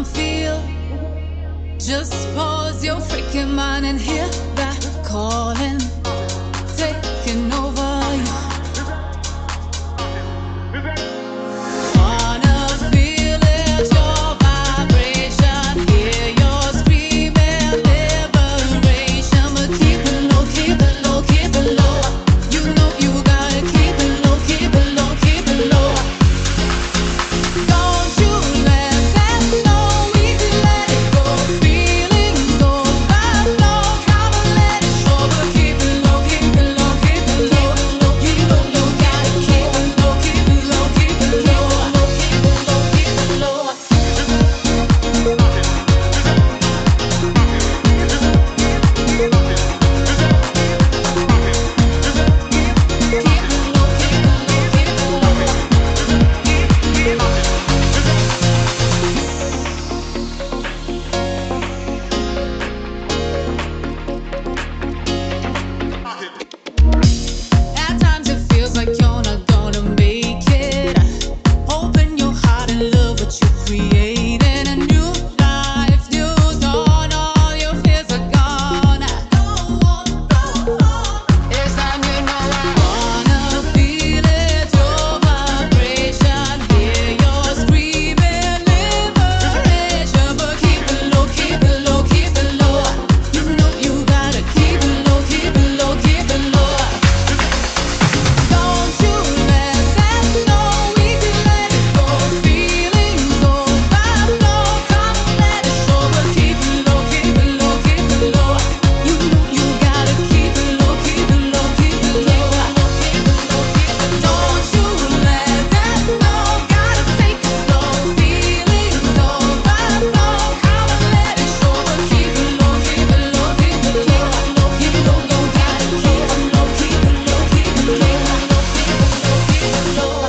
time, feel. Just pause your freaking mind and hear that calling, taking over you. Wanna feel it, your vibration, hear your screaming liberation, but keep it low, keep it low, keep it low. You know you gotta keep it low, keep it low, keep it low. Don't you let that know, easy let it go. Feelings go by flow, come and let it show, but keep it low, keep it low, keep it low. You know you gotta keep it low, keep it low, keep it low, keep it low, keep it low. At times it feels like you're not gonna make it. Open your heart and love what you created. A new life, new dawn, all your fears are gone. It's time you know I wanna feel it, your vibration, hear your screaming liberation, but keep it low, keep it low, keep it low. You know you gotta keep it low, keep it low, keep it low. Don't you let that know, easy let it go. Feelings go by flow, come and let it show, but keep it low, keep it low, keep it low. You know you gotta keep it low, keep it low, keep it low. Don't you let that know, gotta take it slow. Feelings go by flow, come and let it show, but keep it low, keep it low, keep it low. You know you gotta keep it low, keep it low, keep it low.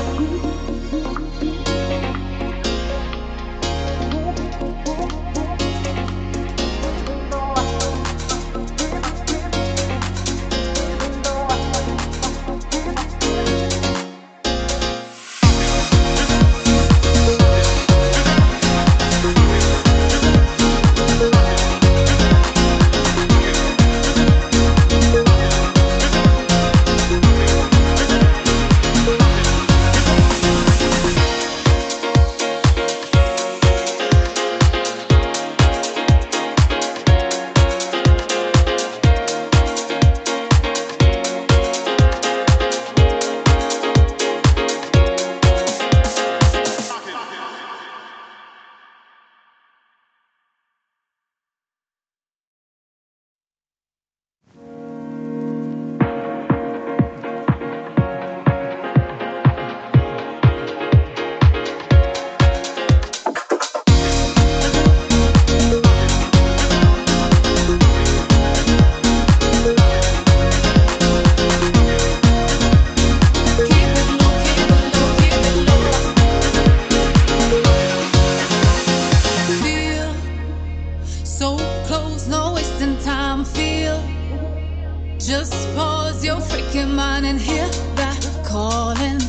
Feel so close, no wasting time, feel. Just pause your freaking mind and hear that calling,